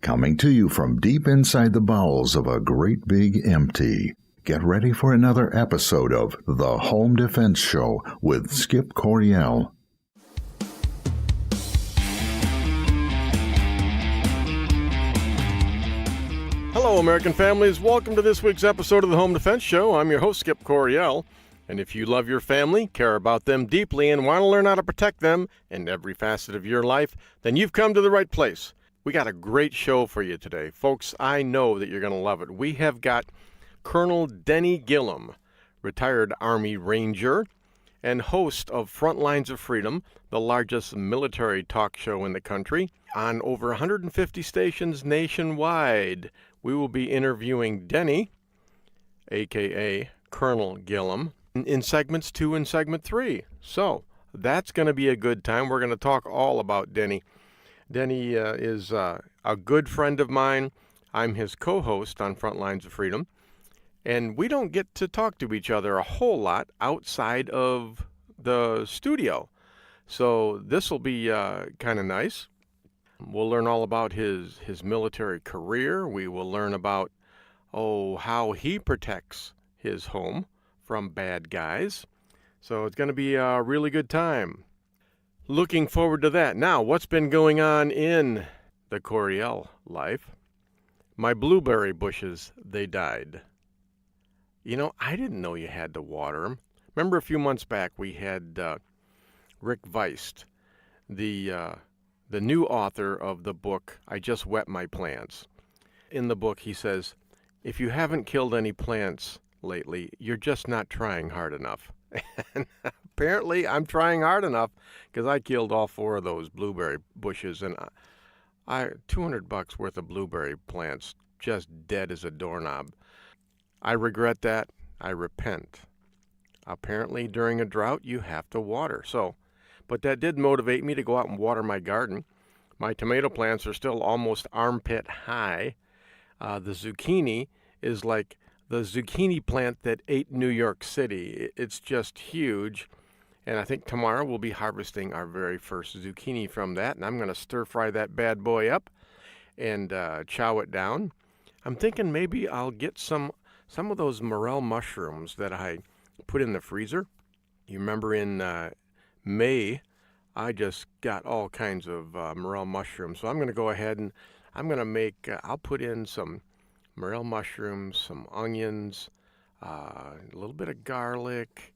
Coming to you from deep inside the bowels of a great big empty. Get ready for another episode of The Home Defense Show with Skip Coryell. Hello, American families. Welcome to this week's episode of The Home Defense Show. I'm your host, Skip Coryell. And if you love your family, care about them deeply, and want to learn how to protect them in every facet of your life, then you've come to the right place. We got a great show for you today. Folks, I know that you're going to love it. We have got Colonel Denny Gillem, retired Army Ranger and host of Frontlines of Freedom, the largest military talk show in the country, on over 150 stations nationwide. We will be interviewing Denny, a.k.a. Colonel Gillem, in segments 2 and segment 3. So that's going to be a good time. We're going to talk all about Denny. Denny is a good friend of mine. I'm his co-host on Frontlines of Freedom. And we don't get to talk to each other a whole lot outside of the studio. So this will be kind of nice. We'll learn all about his military career. We will learn about, how he protects his home from bad guys. So it's going to be a really good time. Looking forward to that. Now, what's been going on in the Coryell life? My blueberry bushes, they died. You know, I didn't know you had to water them. Remember a few months back we had Rick Weist, the new author of the book, I Just Wet My Plants. In the book he says, if you haven't killed any plants lately, you're just not trying hard enough. And apparently I'm trying hard enough because I killed all 4 of those blueberry bushes, and $200 worth of blueberry plants just dead as a doorknob. I regret that. I repent. Apparently during a drought you have to water. But that did motivate me to go out and water my garden. My tomato plants are still almost armpit high. The zucchini is like the zucchini plant that ate New York City. It's just huge. And I think tomorrow we'll be harvesting our very first zucchini from that. And I'm going to stir fry that bad boy up and chow it down. I'm thinking maybe I'll get some of those morel mushrooms that I put in the freezer. You remember in May, I just got all kinds of morel mushrooms. So I'm going to go ahead and I'm going to make, I'll put in some morel mushrooms, some onions, a little bit of garlic,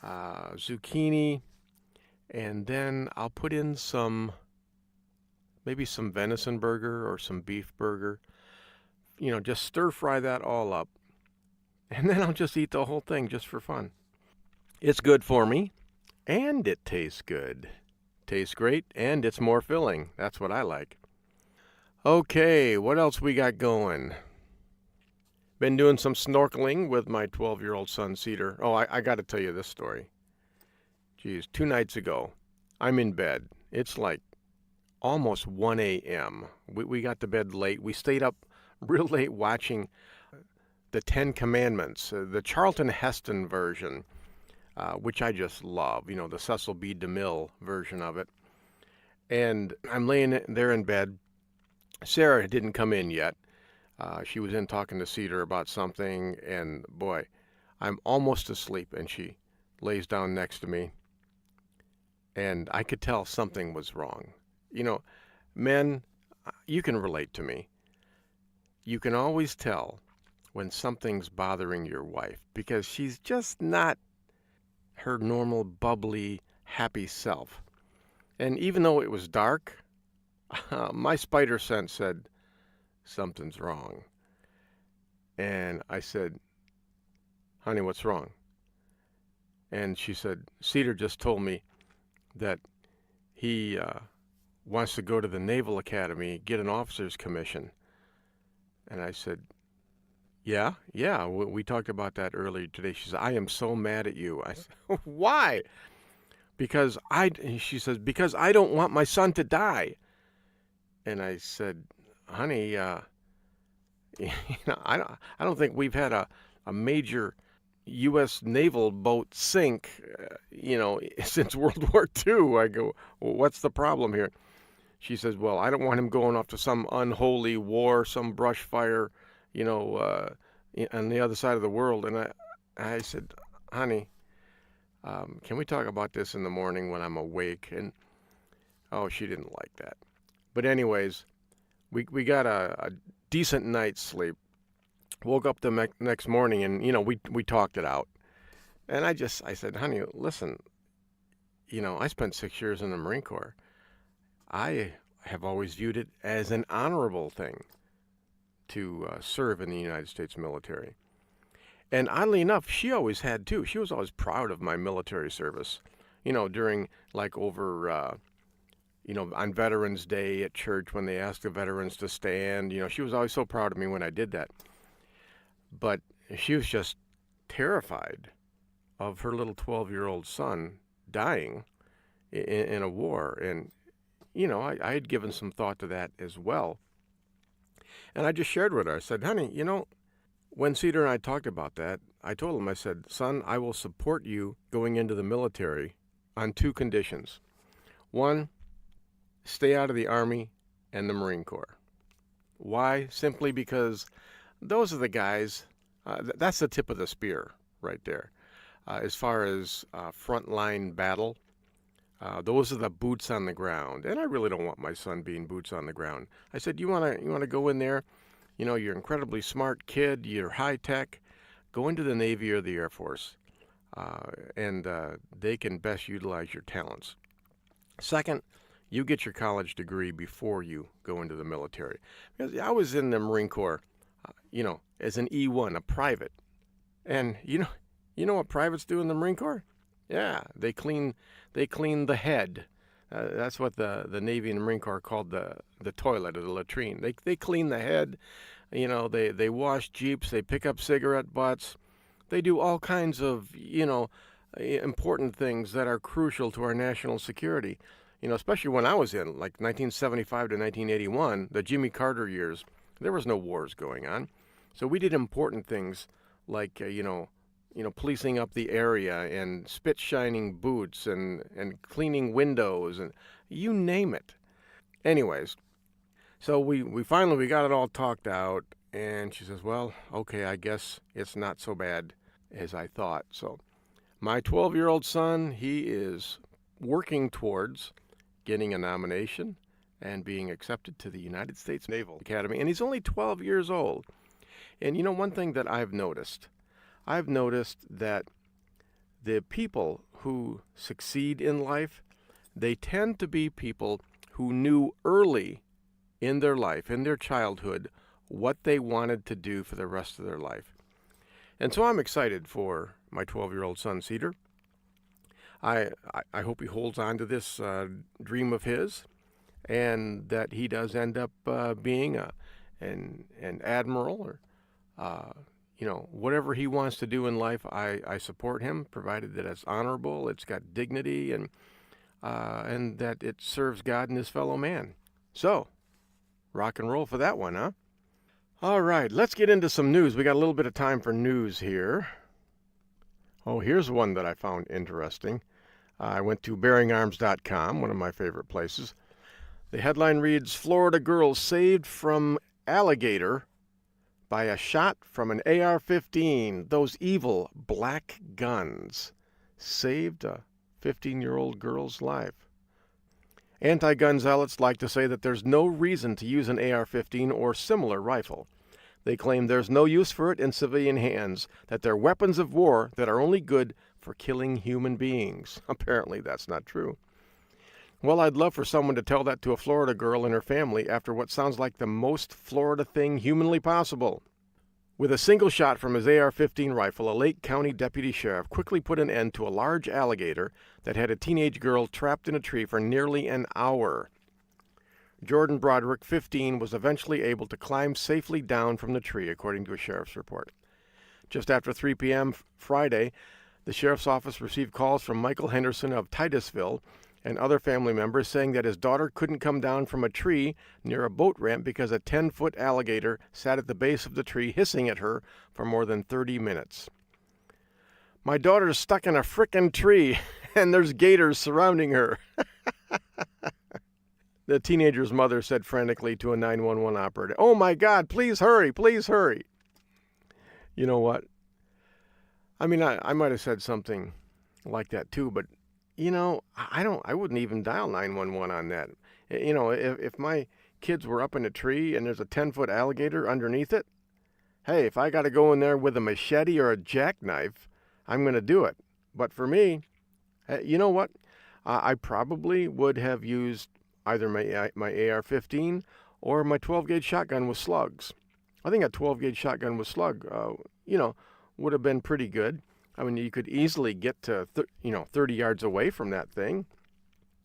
zucchini, and then I'll put in maybe some venison burger or some beef burger. You know, just stir fry that all up. And then I'll just eat the whole thing just for fun. It's good for me, and it tastes good. Tastes great, and it's more filling. That's what I like. Okay, what else we got going? Been doing some snorkeling with my 12-year-old son, Cedar. I got to tell you this story. Geez, 2 nights ago, I'm in bed. It's like almost 1 a.m. We got to bed late. We stayed up real late watching the 10 Commandments, the Charlton Heston version, which I just love, you know, the Cecil B. DeMille version of it. And I'm laying there in bed. Sarah didn't come in yet. She was in talking to Cedar about something, and boy, I'm almost asleep, and she lays down next to me, and I could tell something was wrong. You know, men, you can relate to me. You can always tell when something's bothering your wife because she's just not her normal, bubbly, happy self. And even though it was dark, my spider sense said, something's wrong. And I said, honey, what's wrong? And she said, Cedar just told me that he wants to go to the Naval Academy, get an officer's commission. And I said, yeah, we talked about that earlier today. She said, I am so mad at you. I said, why? She says, because I don't want my son to die. And I said, honey, I don't think we've had a major U.S. naval boat sink, since World War II. I go, well, what's the problem here? she says, well, I don't want him going off to some unholy war, some brush fire, on the other side of the world. And I said, honey, can we talk about this in the morning when I'm awake? And, oh, she didn't like that. But anyways, we got a decent night's sleep. Woke up the next morning and, we talked it out. And I said, honey, listen, I spent 6 years in the Marine Corps. I have always viewed it as an honorable thing to serve in the United States military. And oddly enough, she always had too. She was always proud of my military service, during on Veterans Day at church when they asked the veterans to stand. She was always so proud of me when I did that. But she was just terrified of her little 12-year-old son dying in a war. And, I had given some thought to that as well. And I just shared with her. I said, honey, when Cedar and I talked about that, I told him, I said, son, I will support you going into the military on 2 conditions. 1, stay out of the Army and the Marine Corps. Why? Simply because those are the guys, that's the tip of the spear right there. As far as frontline battle, those are the boots on the ground. And I really don't want my son being boots on the ground. I said, you want to go in there? You're an incredibly smart kid. You're high tech. Go into the Navy or the Air Force, and they can best utilize your talents. Second, you get your college degree before you go into the military. Because I was in the Marine Corps, as an E1, a private. And you know what privates do in the Marine Corps? Yeah, they clean the head. That's what the Navy and the Marine Corps called the toilet or the latrine. They clean the head. They wash Jeeps. They pick up cigarette butts. They do all kinds of, important things that are crucial to our national security. Especially when I was in, like 1975 to 1981, the Jimmy Carter years, there was no wars going on. So we did important things like, policing up the area and spit shining boots and cleaning windows and you name it. Anyways, so we finally got it all talked out, and she says, well, okay, I guess it's not so bad as I thought. So my 12-year-old son, he is working towards getting a nomination and being accepted to the United States Naval Academy, and he's only 12 years old. And one thing that I've noticed that the people who succeed in life, they tend to be people who knew early in their life, in their childhood, what they wanted to do for the rest of their life. And so I'm excited for my 12-year-old son, Cedar. I hope he holds on to this dream of his, and that he does end up being an admiral or whatever he wants to do in life. I support him, provided that it's honorable, it's got dignity, and that it serves God and his fellow man. So, rock and roll for that one, huh? All right, let's get into some news. We got a little bit of time for news here. Oh, here's one that I found interesting. I went to bearingarms.com, one of my favorite places. The headline reads, Florida girl saved from alligator by a shot from an AR-15. Those evil black guns saved a 15-year-old girl's life. Anti-gun zealots like to say that there's no reason to use an AR-15 or similar rifle. They claim there's no use for it in civilian hands, that they're weapons of war that are only good for killing human beings. Apparently that's not true. Well, I'd love for someone to tell that to a Florida girl and her family after what sounds like the most Florida thing humanly possible. With a single shot from his AR-15 rifle, a Lake County deputy sheriff quickly put an end to a large alligator that had a teenage girl trapped in a tree for nearly an hour. Jordan Broderick, 15, was eventually able to climb safely down from the tree, according to a sheriff's report. Just after 3 p.m. Friday, the sheriff's office received calls from Michael Henderson of Titusville and other family members saying that his daughter couldn't come down from a tree near a boat ramp because a 10-foot alligator sat at the base of the tree hissing at her for more than 30 minutes. My daughter's stuck in a frickin' tree, and there's gators surrounding her. The teenager's mother said frantically to a 911 operator, "Oh my God, please hurry, please hurry." You know what? I mean, I might have said something like that too, but I wouldn't even dial 911 on that. If my kids were up in a tree and there's a 10-foot alligator underneath it, hey, if I got to go in there with a machete or a jackknife, I'm going to do it. But for me, you know what? I probably would have used either my AR-15 or my 12-gauge shotgun with slugs. I think a 12-gauge shotgun with slug, would have been pretty good. I mean, you could easily get to 30 yards away from that thing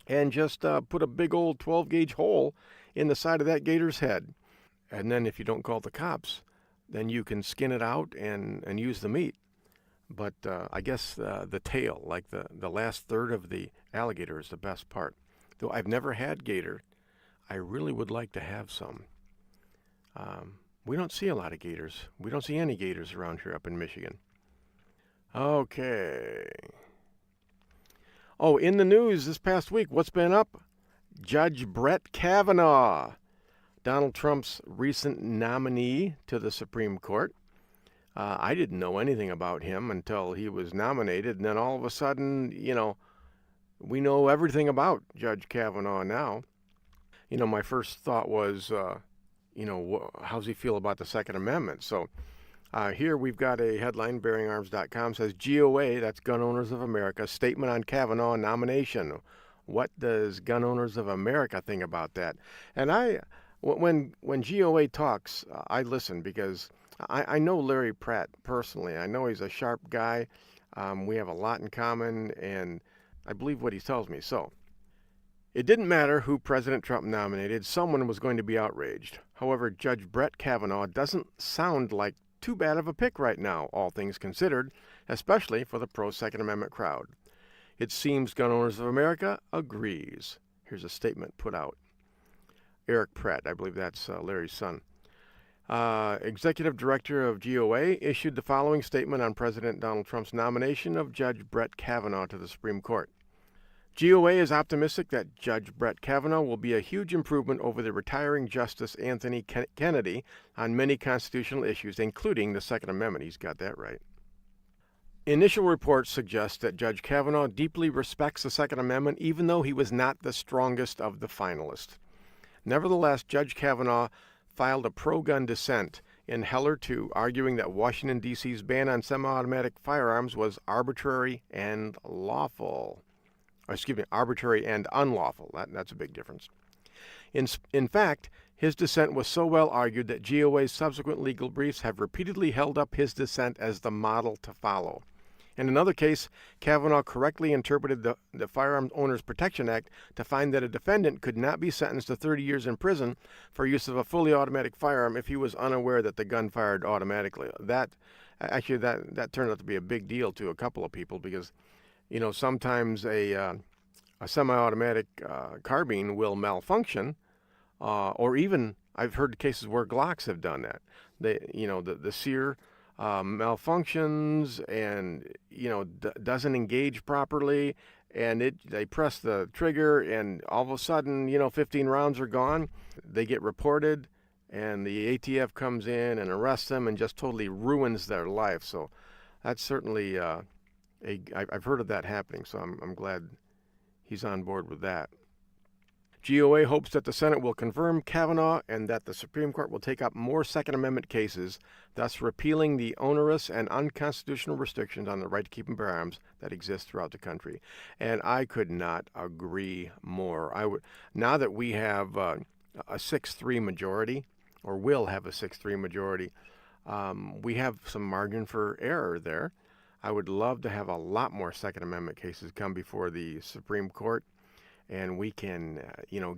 and just put a big old 12-gauge hole in the side of that gator's head. And then if you don't call the cops, then you can skin it out and use the meat. But I guess the tail, like the last third of the alligator, is the best part. Though I've never had gator, I really would like to have some. We don't see a lot of gators. We don't see any gators around here up in Michigan. Okay. Oh, in the news this past week, what's been up? Judge Brett Kavanaugh, Donald Trump's recent nominee to the Supreme Court. I didn't know anything about him until he was nominated, and then all of a sudden, we know everything about Judge Kavanaugh now. My first thought was, how's he feel about the Second Amendment? So here we've got a headline, bearingarms.com, says GOA, that's Gun Owners of America, statement on Kavanaugh nomination. What does Gun Owners of America think about that? And when GOA talks, I listen because I know Larry Pratt personally. I know he's a sharp guy. We have a lot in common, and I believe what he tells me. So, it didn't matter who President Trump nominated. Someone was going to be outraged. However, Judge Brett Kavanaugh doesn't sound like too bad of a pick right now, all things considered, especially for the pro-Second Amendment crowd. It seems Gun Owners of America agrees. Here's a statement put out. Eric Pratt, I believe that's Larry's son. Executive Director of GOA issued the following statement on President Donald Trump's nomination of Judge Brett Kavanaugh to the Supreme Court. GOA is optimistic that Judge Brett Kavanaugh will be a huge improvement over the retiring Justice Anthony Kennedy on many constitutional issues, including the Second Amendment. He's got that right. Initial reports suggest that Judge Kavanaugh deeply respects the Second Amendment, even though he was not the strongest of the finalists. Nevertheless, Judge Kavanaugh filed a pro-gun dissent in Heller 2, arguing that Washington, D.C.'s ban on semi-automatic firearms was arbitrary and unlawful. That's a big difference. In fact, his dissent was so well argued that GOA's subsequent legal briefs have repeatedly held up his dissent as the model to follow. In another case, Kavanaugh correctly interpreted the Firearms Owners Protection Act to find that a defendant could not be sentenced to 30 years in prison for use of a fully automatic firearm if he was unaware that the gun fired automatically. That turned out to be a big deal to a couple of people because, sometimes a semi-automatic carbine will malfunction, or even I've heard cases where Glocks have done that. The sear malfunctions and doesn't engage properly, and they press the trigger and all of a sudden 15 rounds are gone. They get reported and the ATF comes in and arrests them and just totally ruins their life. So that's certainly I've heard of that happening, so I'm glad he's on board with that. GOA hopes that the Senate will confirm Kavanaugh and that the Supreme Court will take up more Second Amendment cases, thus repealing the onerous and unconstitutional restrictions on the right to keep and bear arms that exist throughout the country. And I could not agree more. Now that we have a 6-3 majority, or will have a 6-3 majority, we have some margin for error there. I would love to have a lot more Second Amendment cases come before the Supreme Court, and we can,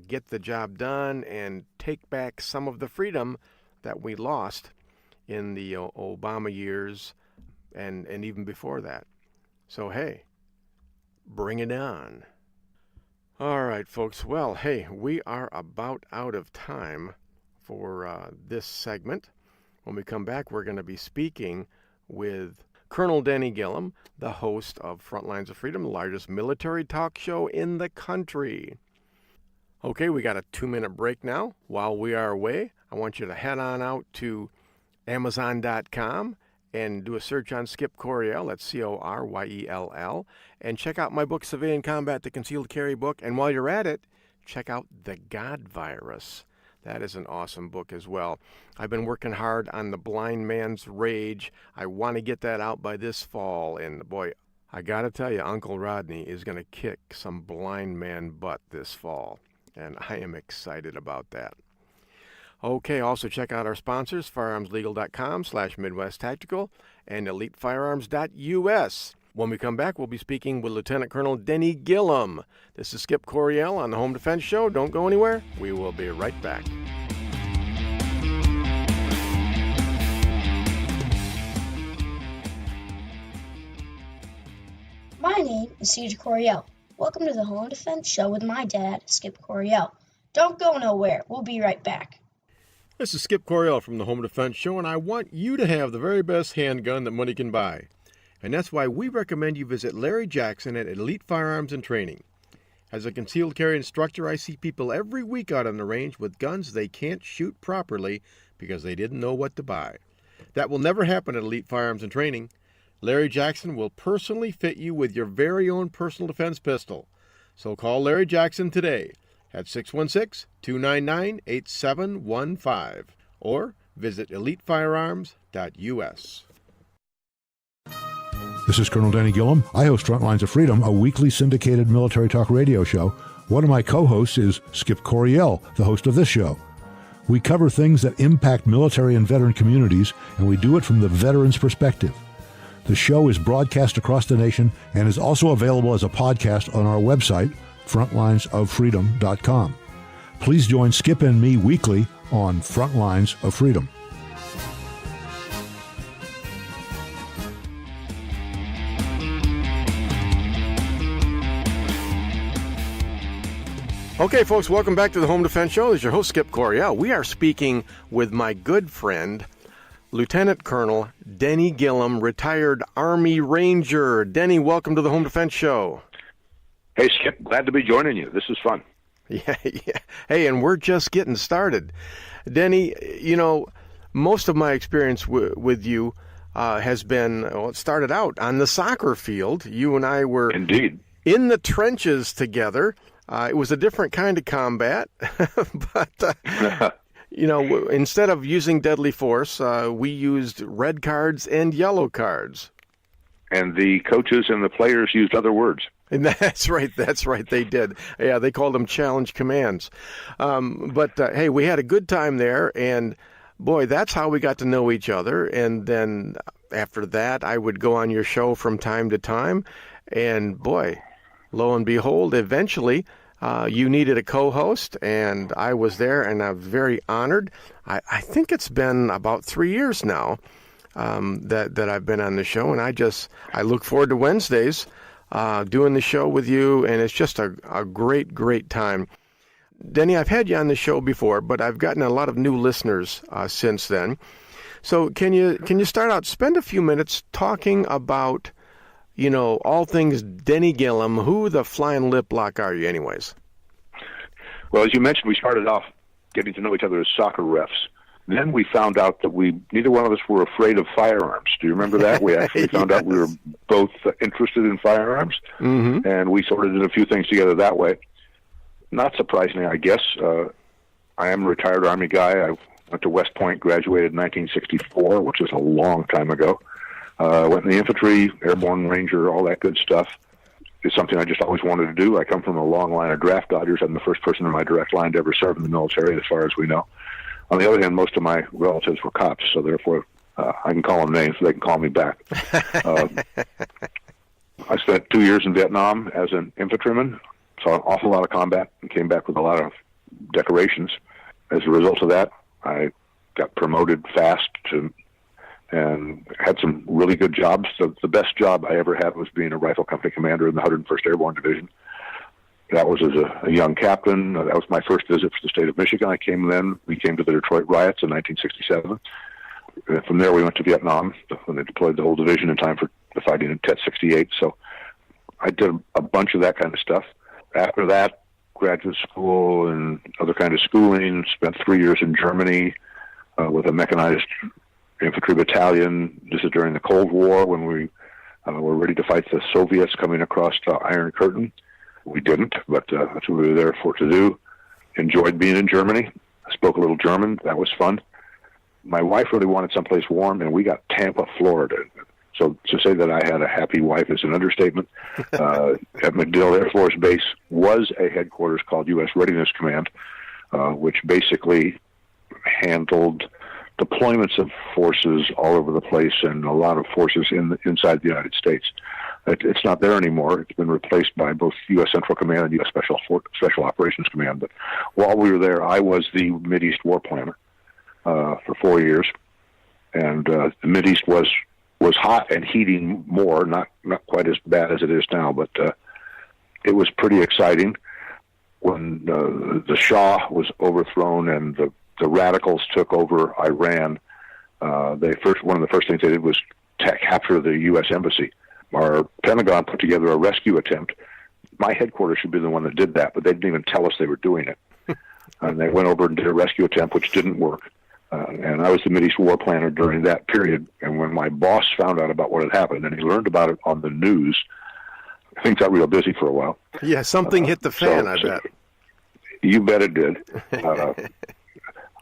get the job done and take back some of the freedom that we lost in the Obama years and even before that. So, hey, bring it on. All right, folks. Well, hey, we are about out of time for this segment. When we come back, we're going to be speaking with Colonel Denny Gillem, the host of Frontlines of Freedom, the largest military talk show in the country. Okay, we got a 2-minute break now. While we are away, I want you to head on out to Amazon.com and do a search on Skip Coryell, that's Coryell, and check out my book, Civilian Combat, the Concealed Carry book. And while you're at it, check out The God Virus. That is an awesome book as well. I've been working hard on The Blind Man's Rage. I want to get that out by this fall, and boy, I got to tell you, Uncle Rodney is going to kick some blind man butt this fall, and I am excited about that. Okay, also check out our sponsors, firearmslegal.com/Midwest Tactical and elitefirearms.us. When we come back, we'll be speaking with Lieutenant Colonel Denny Gillem. This is Skip Coryell on the Home Defense Show. Don't go anywhere. We will be right back. My name is Siege Coryell. Welcome to the Home Defense Show with my dad, Skip Coryell. Don't go nowhere. We'll be right back. This is Skip Coryell from the Home Defense Show, and I want you to have the very best handgun that money can buy. And that's why we recommend you visit Larry Jackson at Elite Firearms and Training. As a concealed carry instructor, I see people every week out on the range with guns they can't shoot properly because they didn't know what to buy. That will never happen at Elite Firearms and Training. Larry Jackson will personally fit you with your very own personal defense pistol. So call Larry Jackson today at 616-299-8715 or visit elitefirearms.us. This is Colonel Denny Gillem. I host Frontlines of Freedom, a weekly syndicated military talk radio show. One of my co-hosts is Skip Coryell, the host of this show. We cover things that impact military and veteran communities, and we do it from the veteran's perspective. The show is broadcast across the nation and is also available as a podcast on our website, frontlinesoffreedom.com. Please join Skip and me weekly on Frontlines of Freedom. Okay, folks, welcome back to the Home Defense Show. This is your host, Skip Coryell. We are speaking with my good friend, Lieutenant Colonel Denny Gillem, retired Army Ranger. Denny, welcome to the Home Defense Show. Hey, Skip, glad to be joining you. This is fun. Yeah. Hey, and we're just getting started. Denny, you know, most of my experience with you has been, well, it started out on the soccer field. You and I were Indeed in the trenches together. It was a different kind of combat, but, you know, instead of using deadly force, we used red cards and yellow cards. And the coaches and the players used other words. And that's right, they did. Yeah, they called them challenge commands. But hey, we had a good time there, and boy, that's how we got to know each other. And then after that, I would go on your show from time to time, and boy, lo and behold, eventually, you needed a co-host, and I was there, and I'm very honored. I think it's been about 3 years now that I've been on the show, and I look forward to Wednesdays doing the show with you, and it's just a great time. Denny, I've had you on the show before, but I've gotten a lot of new listeners since then. So can you start out, spend a few minutes talking about, you know, all things Denny Gillem. Who the flying lip lock are you anyways? Well, as you mentioned, we started off getting to know each other as soccer refs. Then we found out that neither one of us were afraid of firearms. Do you remember that? We actually found out we were both interested in firearms, and we sort of did a few things together that way. Not surprisingly, I guess. I am a retired Army guy. I went to West Point, graduated in 1964, which is a long time ago. Went in the infantry, airborne ranger, all that good stuff. It's something I just always wanted to do. I come from a long line of draft dodgers. I'm the first person in my direct line to ever serve in the military, as far as we know. On the other hand, most of my relatives were cops, so therefore I can call them names so they can call me back. I spent 2 years in Vietnam as an infantryman, saw an awful lot of combat, and came back with a lot of decorations. As a result of that, I got promoted fast and had some really good jobs. So the best job I ever had was being a rifle company commander in the 101st Airborne Division. That was as a young captain. That was my first visit to the state of Michigan. We came to the Detroit riots in 1967. And from there, we went to Vietnam when they deployed the whole division in time for the fighting in Tet 68. So I did a bunch of that kind of stuff. After that, graduate school and other kind of schooling. Spent 3 years in Germany with a mechanized infantry battalion. This is during the Cold War when we were ready to fight the Soviets coming across the Iron Curtain. We didn't, but that's what we were there for to do. Enjoyed being in Germany. I spoke a little German. That was fun. My wife really wanted someplace warm, and we got Tampa, Florida. So to say that I had a happy wife is an understatement. At MacDill Air Force Base was a headquarters called U.S. Readiness Command, which basically handled deployments of forces all over the place and a lot of forces inside the United States. It's not there anymore. It's been replaced by both U.S. Central Command and U.S. Special Operations Command. But while we were there, I was the Mideast War Planner for 4 years, and the Mideast was hot and heating more, not quite as bad as it is now, but it was pretty exciting when the Shah was overthrown and the radicals took over Iran. One of the first things they did was capture the U.S. Embassy. Our Pentagon put together a rescue attempt. My headquarters should be the one that did that, but they didn't even tell us they were doing it. And they went over and did a rescue attempt, which didn't work. And I was the Mideast War Planner during that period. And when my boss found out about what had happened, and he learned about it on the news, things got real busy for a while. Yeah, something hit the fan, I bet. You bet it did.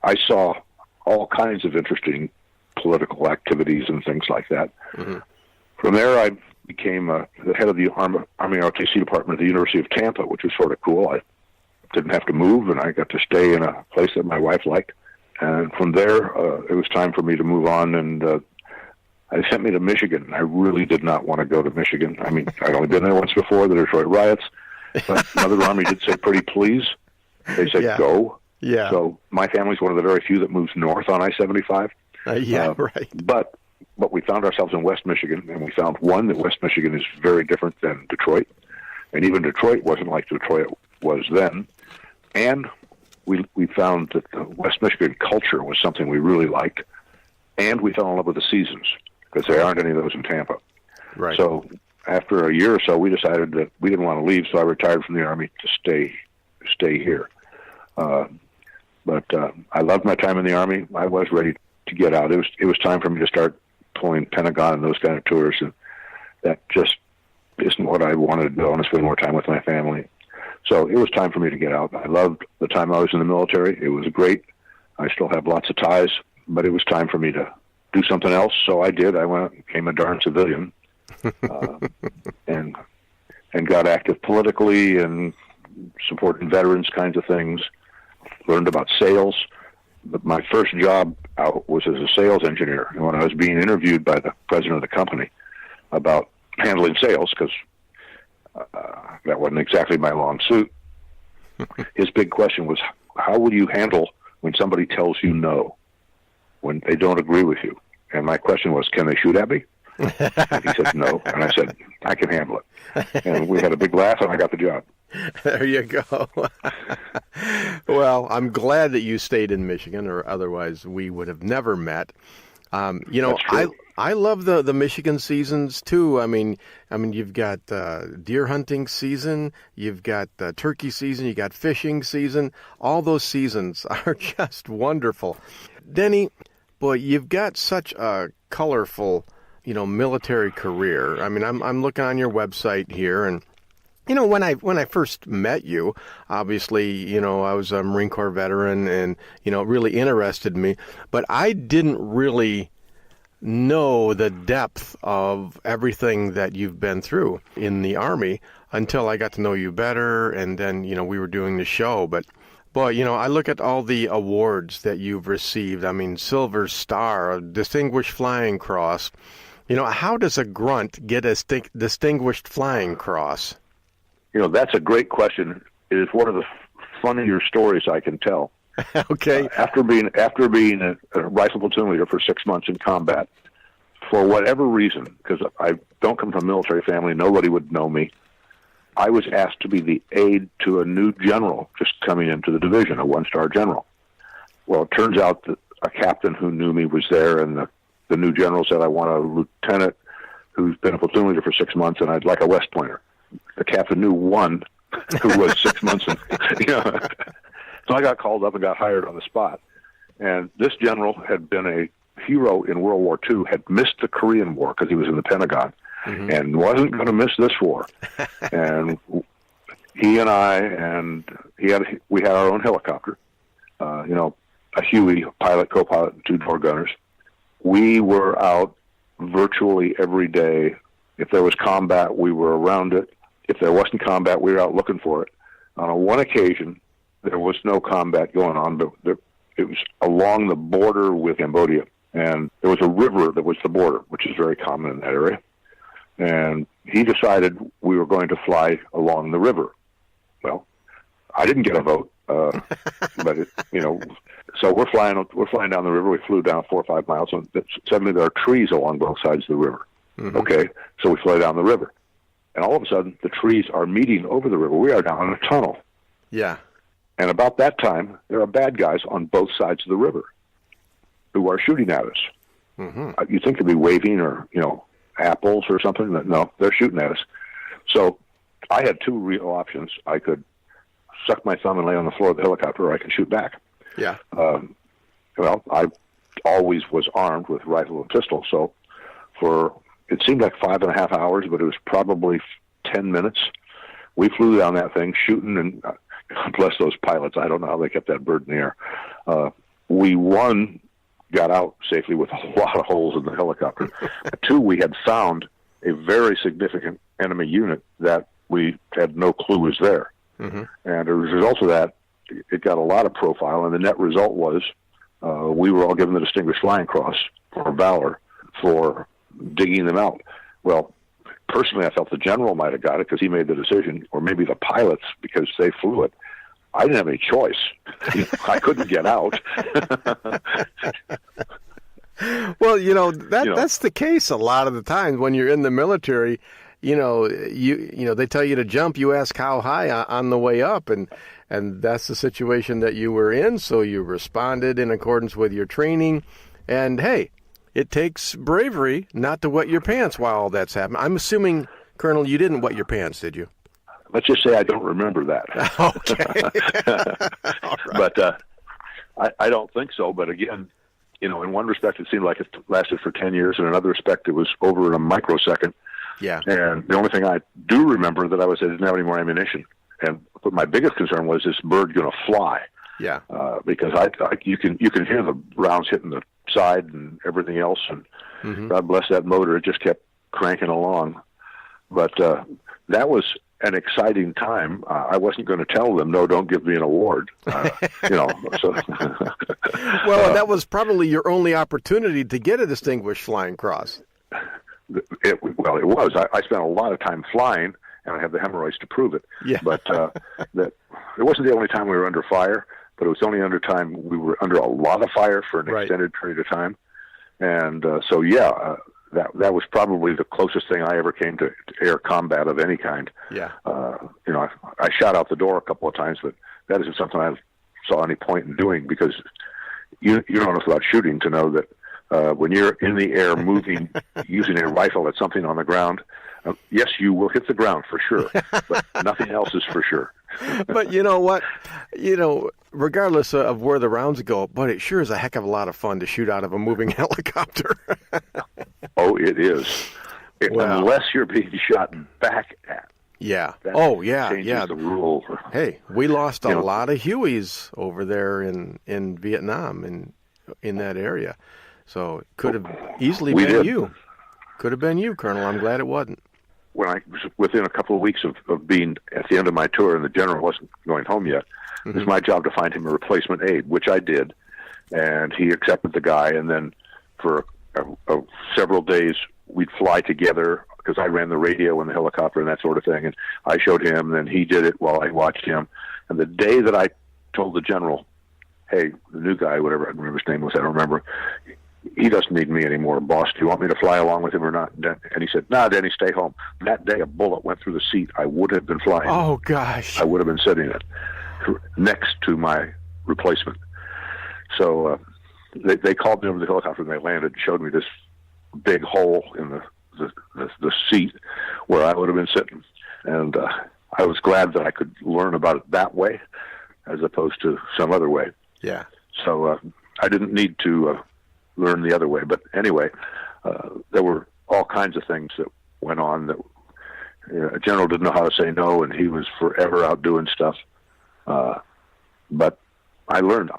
I saw all kinds of interesting political activities and things like that. Mm-hmm. From there, I became the head of the Army ROTC department at the University of Tampa, which was sort of cool. I didn't have to move, and I got to stay in a place that my wife liked. And from there, it was time for me to move on, and they sent me to Michigan. I really did not want to go to Michigan. I mean, I'd only been there once before, the Detroit riots, but Mother Army did say, pretty please. They said, go. Yeah. So my family's one of the very few that moves north on I-75. Right. But we found ourselves in West Michigan, and we found, one, that West Michigan is very different than Detroit. And even Detroit wasn't like Detroit was then. And we found that the West Michigan culture was something we really liked. And we fell in love with the seasons, because there aren't any of those in Tampa. Right. So after a year or so, we decided that we didn't want to leave, so I retired from the Army to stay here. But I loved my time in the Army. I was ready to get out. It was time for me to start pulling Pentagon and those kind of tours, and that just isn't what I wanted to do. I want to spend more time with my family. So it was time for me to get out. I loved the time I was in the military. It was great. I still have lots of ties, but it was time for me to do something else. So I did. I went and became a darn civilian, and got active politically and supporting veterans kinds of things. Learned about sales. But my first job out was as a sales engineer. And when I was being interviewed by the president of the company about handling sales, because that wasn't exactly my long suit, his big question was, how would you handle when somebody tells you no, when they don't agree with you? And my question was, can they shoot at me? And he said no. And I said, I can handle it. And we had a big laugh, and I got the job. There you go. Well, I'm glad that you stayed in Michigan, or otherwise we would have never met. I love the Michigan seasons too. I mean, you've got deer hunting season, you've got turkey season, you got fishing season. All those seasons are just wonderful. Denny, boy, you've got such a colorful, military career. I mean, I'm looking on your website here, and when I first met you, obviously, I was a Marine Corps veteran, and it really interested me, but I didn't really know the depth of everything that you've been through in the Army until I got to know you better, and then we were doing the show. But boy, I look at all the awards that you've received. I mean, Silver Star, a Distinguished Flying Cross. How does a grunt get a Distinguished Flying Cross? That's a great question. It is one of the funnier stories I can tell. Okay. After being a rifle platoon leader for 6 months in combat, for whatever reason, because I don't come from a military family, nobody would know me, I was asked to be the aide to a new general just coming into the division, a one-star general. Well, it turns out that a captain who knew me was there, and the new general said, I want a lieutenant who's been a platoon leader for 6 months, and I'd like a West Pointer. The captain knew one who was 6 months. So I got called up and got hired on the spot. And this general had been a hero in World War II, had missed the Korean War because he was in the Pentagon, and wasn't going to miss this war. And he and I, and we had our own helicopter, a Huey, pilot, co-pilot, and 2 door gunners. We were out virtually every day. If there was combat, we were around it. If there wasn't combat, we were out looking for it. On one occasion, there was no combat going on, but it was along the border with Cambodia, and there was a river that was the border, which is very common in that area. And he decided we were going to fly along the river. Well, I didn't get a vote, but so we're flying down the river. We flew down 4 or 5 miles, and suddenly there are trees along both sides of the river. Okay, so we fly down the river, and all of a sudden the trees are meeting over the river. We are down in a tunnel. Yeah. And about that time, there are bad guys on both sides of the river who are shooting at us. You think they'd be waving or, apples or something. No, they're shooting at us. So I had 2 real options. I could suck my thumb and lay on the floor of the helicopter, or I could shoot back. Yeah. Well, I always was armed with rifle and pistol, so it seemed like 5.5 hours, but it was probably 10 minutes. We flew down that thing shooting, and bless those pilots. I don't know how they kept that bird in the air. We, 1, got out safely with a lot of holes in the helicopter. 2, we had found a very significant enemy unit that we had no clue was there. And as a result of that, it got a lot of profile, and the net result was we were all given the Distinguished Flying Cross for valor for digging them out. Well, personally, I felt the general might have got it because he made the decision, or maybe the pilots because they flew it. I didn't have any choice. I couldn't get out. Well, that's the case a lot of the times when you're in the military. They tell you to jump. You ask how high on the way up, and that's the situation that you were in. So you responded in accordance with your training, and hey, it takes bravery not to wet your pants while all that's happening. I'm assuming, Colonel, you didn't wet your pants, did you? Let's just say I don't remember that. Okay. But I don't think so. But again, in one respect, it seemed like it lasted for 10 years. In another respect, it was over in a microsecond. Yeah. And the only thing I do remember that I didn't have any more ammunition. But my biggest concern was this bird going to fly. Yeah. Because you can hear the rounds hitting the side and everything else, and God bless that motor, it just kept cranking along. But that was an exciting time. I wasn't going to tell them, no, don't give me an award. So. Well, that was probably your only opportunity to get a Distinguished Flying Cross. It was. I spent a lot of time flying, and I have the hemorrhoids to prove it. Yeah. But that it wasn't the only time we were under fire, but it was the only time we were under a lot of fire for an extended period of time. And that was probably the closest thing I ever came to air combat of any kind. Yeah. I shot out the door a couple of times, but that isn't something I saw any point in doing, because you don't know enough about shooting to know that when you're in the air moving, using a rifle at something on the ground, yes, you will hit the ground for sure, but nothing else is for sure. But you know what? Regardless of where the rounds go, but it sure is a heck of a lot of fun to shoot out of a moving helicopter. Oh, it is. Unless you're being shot back at. Yeah. That changes the rule. Hey, we lost a lot of Hueys over there in Vietnam and in that area. So it could have easily been you. Could have been you, Colonel. I'm glad it wasn't. When I was within a couple of weeks of being at the end of my tour and the general wasn't going home yet, it was my job to find him a replacement aide, which I did. And he accepted the guy. And then for several days, we'd fly together because I ran the radio and the helicopter and that sort of thing. And I showed him, and then he did it while I watched him. And the day that I told the general, hey, the new guy, whatever, I don't remember his name was, I don't remember, he doesn't need me anymore, boss. Do you want me to fly along with him or not? And he said, no, Denny, stay home. That day, a bullet went through the seat. I would have been flying. Oh, gosh. I would have been sitting it next to my replacement. So they called me over the helicopter, and they landed and showed me this big hole in the seat where I would have been sitting. And I was glad that I could learn about it that way as opposed to some other way. Yeah. So I didn't need to learn the other way. But anyway, there were all kinds of things that went on that a general didn't know how to say no, and he was forever out doing stuff. But I learned.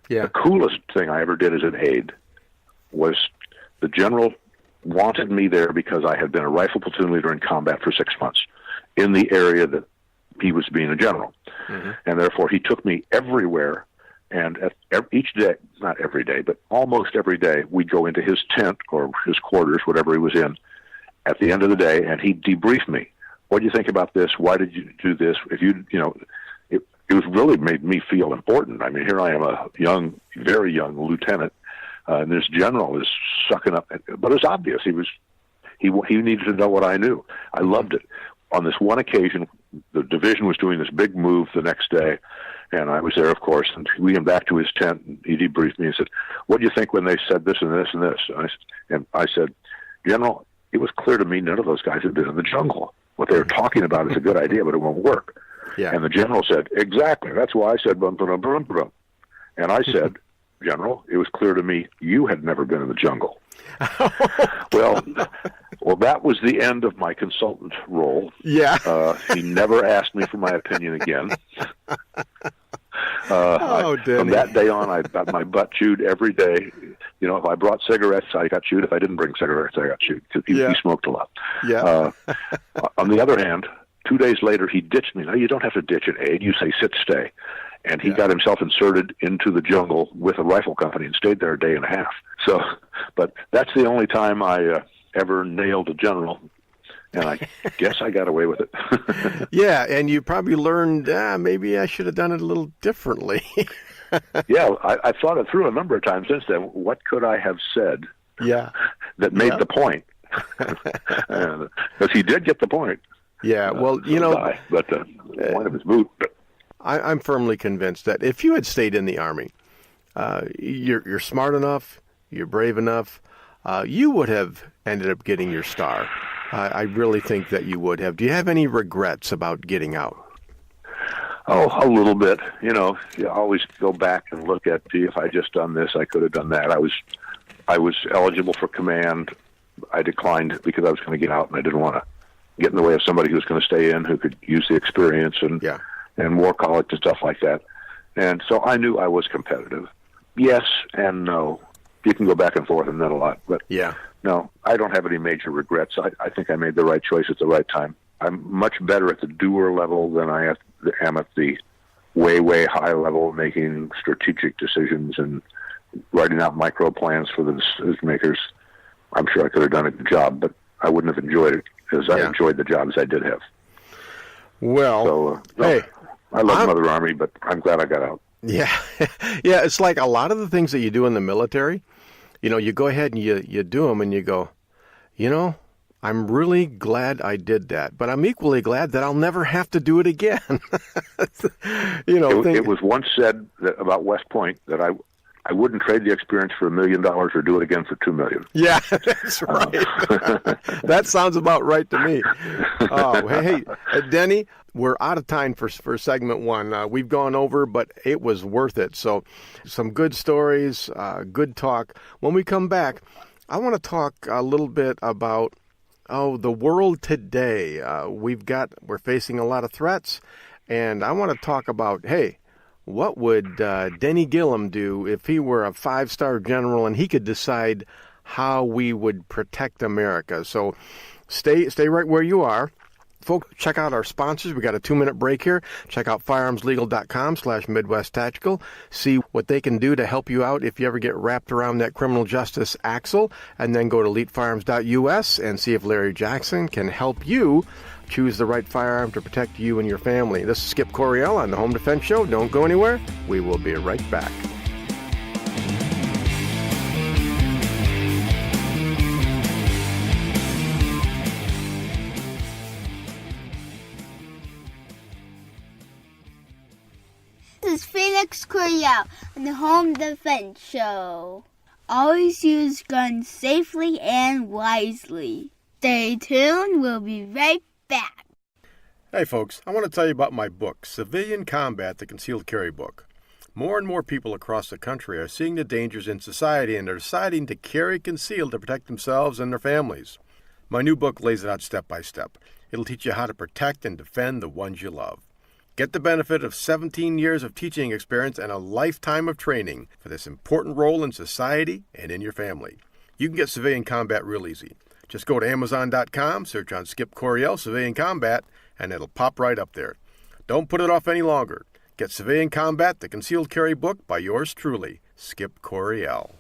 Yeah. The coolest thing I ever did as an aide was the general wanted me there because I had been a rifle platoon leader in combat for 6 months in the area that he was being a general. Mm-hmm. And therefore he took me everywhere. And each day, not every day, but almost every day, we'd go into his tent or his quarters, whatever he was in, at the end of the day, and he'd debrief me. What do you think about this? Why did you do this? If it was really made me feel important. I mean, here I am, a young, very young lieutenant, and this general is sucking up. But it's obvious he needed to know what I knew. I loved it. On this one occasion, the division was doing this big move the next day, and I was there, of course, and we went back to his tent, and he debriefed me and said, what do you think when they said this and this and this? And I said, General, it was clear to me none of those guys had been in the jungle. What they were talking about is a good idea, but it won't work. Yeah. And the general said, exactly, that's why I said bum, bum, bum, bum. And I said, General, it was clear to me you had never been in the jungle. Well, that was the end of my consultant role. Yeah. He never asked me for my opinion again. From that day on, I got my butt chewed every day. You know, if I brought cigarettes, I got chewed. If I didn't bring cigarettes, I got chewed. He smoked a lot. Yeah. On the other hand, 2 days later, he ditched me. Now, you don't have to ditch an aide. You say, sit, stay. And he got himself inserted into the jungle with a rifle company and stayed there a day and a half. So, but that's the only time I ever nailed a general, and I guess I got away with it. Yeah, and you probably learned, maybe I should have done it a little differently. Yeah, I thought it through a number of times since then. What could I have said that made the point? Because he did get the point. Yeah, well, but the point of his boot. I'm firmly convinced that if you had stayed in the Army, you're smart enough, you're brave enough, you would have ended up getting your star. I really think that you would have. Do you have any regrets about getting out? Oh, a little bit. You know, you always go back and look at, gee, if I just done this, I could have done that. I was eligible for command. I declined because I was going to get out, and I didn't want to get in the way of somebody who was going to stay in, who could use the experience and war college and stuff like that. And so I knew I was competitive. Yes and no. You can go back and forth on that a lot, but no, I don't have any major regrets. I think I made the right choice at the right time. I'm much better at the doer level than I am at the way, way high level, making strategic decisions and writing out micro plans for the decision makers. I'm sure I could have done a good job, but I wouldn't have enjoyed it because I enjoyed the jobs I did have. Well, so, I love Mother Army, but I'm glad I got out. Yeah. Yeah, it's like a lot of the things that you do in the military, you go ahead and you do them and you go, I'm really glad I did that, but I'm equally glad that I'll never have to do it again. It was once said about West Point that I wouldn't trade the experience for $1 million or do it again for $2 million. Yeah, that's right. That sounds about right to me. Oh, hey, Denny, we're out of time for segment one. We've gone over, but it was worth it. So some good stories, good talk. When we come back, I want to talk a little bit about the world today. We're facing a lot of threats, and I want to talk about, what would Denny Gillem do if he were a 5-star general and he could decide how we would protect America? So stay right where you are. Folks, check out our sponsors. We got a 2-minute break here. Check out firearmslegal.com/Midwest Tactical. See what they can do to help you out if you ever get wrapped around that criminal justice axle. And then go to elitefirearms.us and see if Larry Jackson can help you choose the right firearm to protect you and your family. This is Skip Coryell on the Home Defense Show. Don't go anywhere. We will be right back. This is Felix Coryell on the Home Defense Show. Always use guns safely and wisely. Stay tuned. We'll be right back. Hey folks, I want to tell you about my book, Civilian Combat, the Concealed Carry Book. More and more people across the country are seeing the dangers in society and are deciding to carry concealed to protect themselves and their families. My new book lays it out step by step. It'll teach you how to protect and defend the ones you love. Get the benefit of 17 years of teaching experience and a lifetime of training for this important role in society and in your family. You can get Civilian Combat real easy. Just go to Amazon.com, search on Skip Coryell Civilian Combat, and it'll pop right up there. Don't put it off any longer. Get Civilian Combat, the Concealed Carry Book by yours truly, Skip Coryell.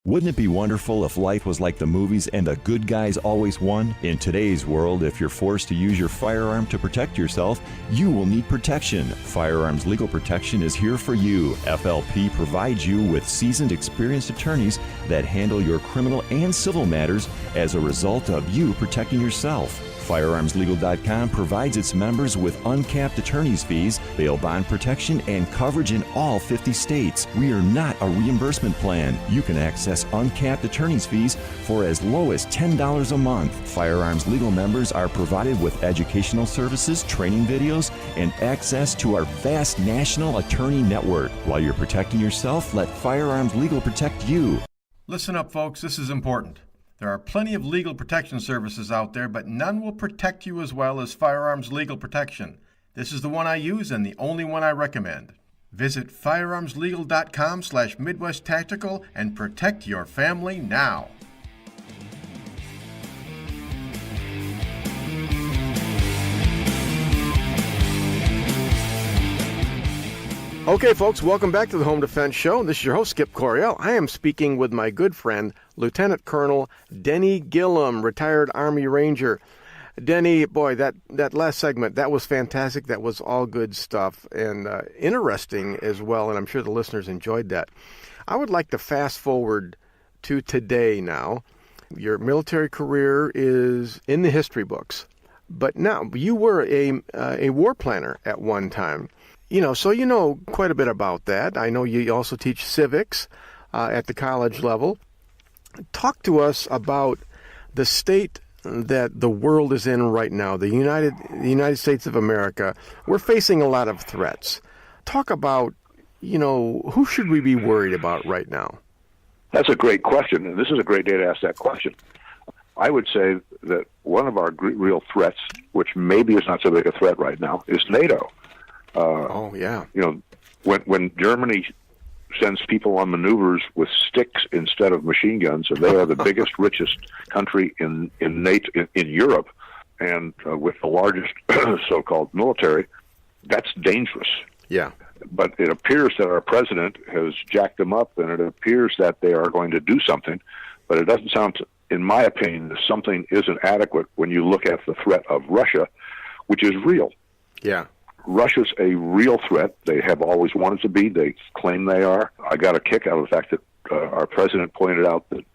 Wouldn't it be wonderful if life was like the movies and the good guys always won? In today's world, if you're forced to use your firearm to protect yourself, you will need protection. Firearms Legal Protection is here for you. FLP provides you with seasoned, experienced attorneys that handle your criminal and civil matters as a result of you protecting yourself. FirearmsLegal.com provides its members with uncapped attorney's fees, bail bond protection, and coverage in all 50 states. We are not a reimbursement plan. You can access uncapped attorney's fees for as low as $10 a month. Firearms Legal members are provided with educational services, training videos, and access to our vast national attorney network. While you're protecting yourself, let Firearms Legal protect you. Listen up, folks. This is important. There are plenty of legal protection services out there, but none will protect you as well as Firearms Legal Protection. This is the one I use and the only one I recommend. Visit firearmslegal.com/Midwest Tactical and protect your family now. Okay, folks, welcome back to the Home Defense Show. This is your host, Skip Coryell. I am speaking with my good friend, Lieutenant Colonel Denny Gillem, retired Army Ranger. Denny, boy, that last segment, that was fantastic. That was all good stuff and interesting as well, and I'm sure the listeners enjoyed that. I would like to fast forward to today now. Your military career is in the history books, but now you were a war planner at one time. So you know quite a bit about that. I know you also teach civics at the college level. Talk to us about the state that the world is in right now, the United States of America. We're facing a lot of threats. Talk about, who should we be worried about right now? That's a great question, and this is a great day to ask that question. I would say that one of our real threats, which maybe is not so big a threat right now, is NATO. When Germany sends people on maneuvers with sticks instead of machine guns, and they are the biggest, richest country in NATO, in Europe, and with the largest so-called military, that's dangerous. Yeah. But it appears that our president has jacked them up, and it appears that they are going to do something, but it doesn't sound, in my opinion, that something isn't adequate when you look at the threat of Russia, which is real. Yeah. Russia's a real threat. They have always wanted to be. They claim they are. I got a kick out of the fact that our president pointed out that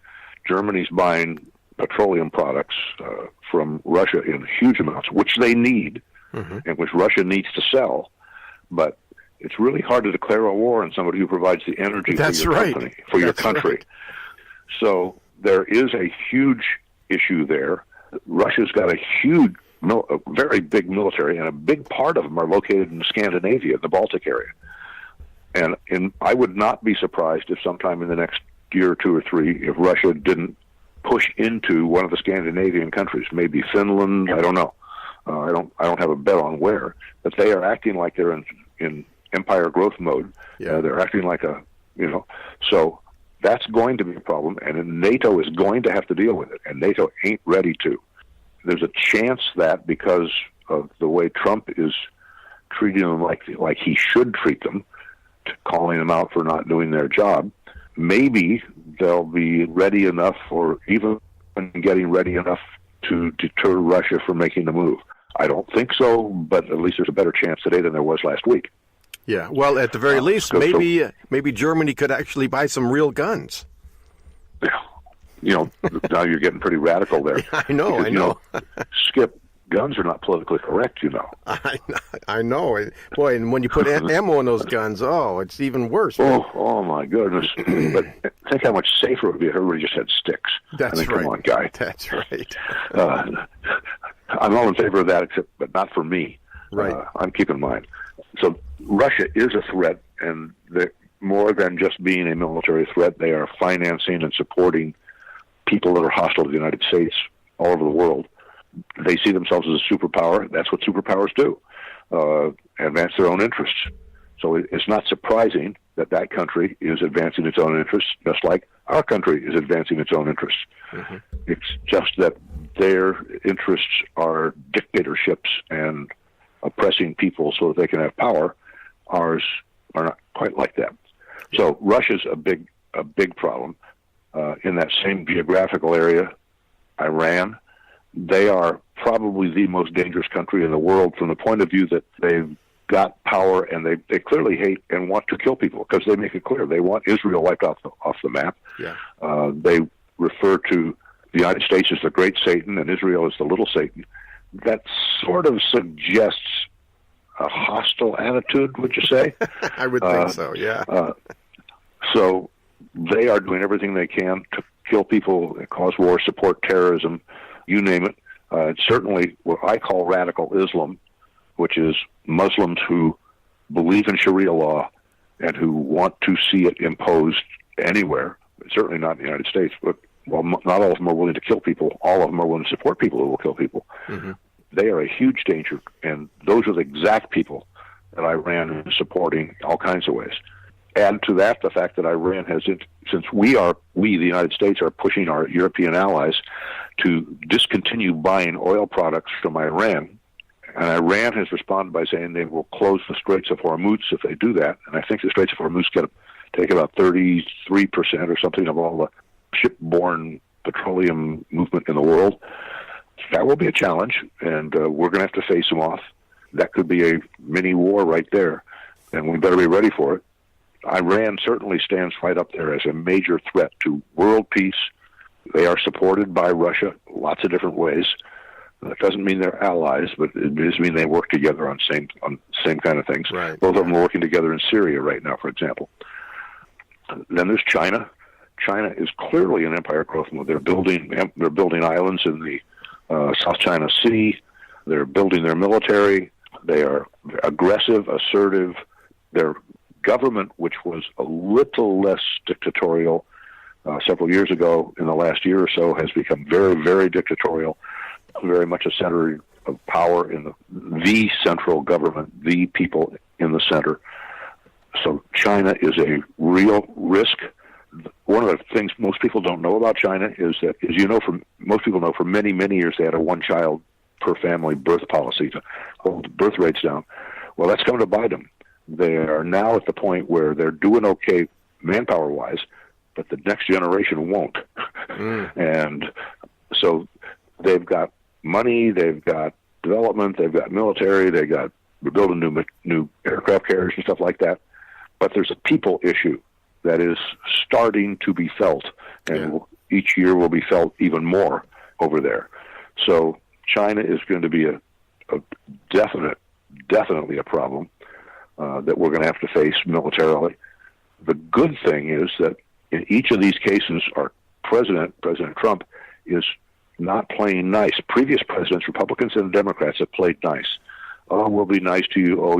Germany's buying petroleum products from Russia in huge amounts, which they need, and which Russia needs to sell. But it's really hard to declare a war on somebody who provides the energy for your company, for your country. Right. So there is a huge issue there. Russia's got a very big military, and a big part of them are located in Scandinavia, the Baltic area. And I would not be surprised if sometime in the next year or two or three, if Russia didn't push into one of the Scandinavian countries, maybe Finland, I don't know. I don't have a bet on where, but they are acting like they're in empire growth mode. Yeah. They're acting like so that's going to be a problem, and NATO is going to have to deal with it, and NATO ain't ready to. There's a chance that because of the way Trump is treating them like he should treat them, calling them out for not doing their job, maybe they'll be ready enough, or even getting ready enough to deter Russia from making the move. I don't think so, but at least there's a better chance today than there was last week. Yeah, well, at the very least, maybe Germany could actually buy some real guns. Now you're getting pretty radical there. I know. Skip, guns are not politically correct, I know. Boy, and when you put ammo in those guns, it's even worse. Oh my goodness. But think how much safer it would be if everybody just had sticks. That's right. Come on, guy. That's right. I'm all in favor of that, but not for me. Right. I'm keeping mine. So Russia is a threat, and more than just being a military threat, they are financing and supporting people that are hostile to the United States all over the world. They see themselves as a superpower. That's what superpowers do, advance their own interests. So it's not surprising that that country is advancing its own interests, just like our country is advancing its own interests. Mm-hmm. It's just that their interests are dictatorships and oppressing people so that they can have power. Ours are not quite like that. So Russia's a big problem. In that same geographical area, Iran, they are probably the most dangerous country in the world from the point of view that they've got power, and they clearly hate and want to kill people, because they make it clear they want Israel wiped off the map. Yeah. They refer to the United States as the great Satan and Israel as the little Satan. That sort of suggests a hostile attitude, would you say? I would think so, yeah. So they are doing everything they can to kill people, cause war, support terrorism, you name it. It's certainly what I call radical Islam, which is Muslims who believe in Sharia law and who want to see it imposed anywhere, certainly not in the United States, but not all of them are willing to kill people. All of them are willing to support people who will kill people. Mm-hmm. They are a huge danger, and those are the exact people that Iran is supporting in all kinds of ways. Add to that the fact that Iran has, since we, the United States, are pushing our European allies to discontinue buying oil products from Iran, and Iran has responded by saying they will close the Straits of Hormuz if they do that. And I think the Straits of Hormuz take about 33% or something of all the shipborne petroleum movement in the world. That will be a challenge, and we're going to have to face them off. That could be a mini war right there, and we better be ready for it. Iran certainly stands right up there as a major threat to world peace. They are supported by Russia lots of different ways. That doesn't mean they're allies, but it does mean they work together on same kind of things. Right. Both of them are working together in Syria right now, for example. Then there's China. China is clearly an empire growth mode. They're building islands in the South China Sea. They're building their military. They are aggressive, assertive. Their government, which was a little less dictatorial several years ago, in the last year or so, has become very, very dictatorial, very much a center of power in the central government, the people in the center. So China is a real risk. One of the things most people don't know about China is that, most people know, for many, many years they had a one-child per family birth policy to hold birth rates down. Well, that's coming to bite them. They are now at the point where they're doing okay manpower-wise, but the next generation won't. And so they've got money, they've got development, they've got military, they're building new aircraft carriers and stuff like that. But there's a people issue that is starting to be felt, and each year will be felt even more over there. So China is going to be a definitely a problem that we're going to have to face militarily. The good thing is that in each of these cases, our President Trump, is not playing nice. Previous presidents, Republicans and Democrats, have played nice. Oh, we'll be nice to you. Oh,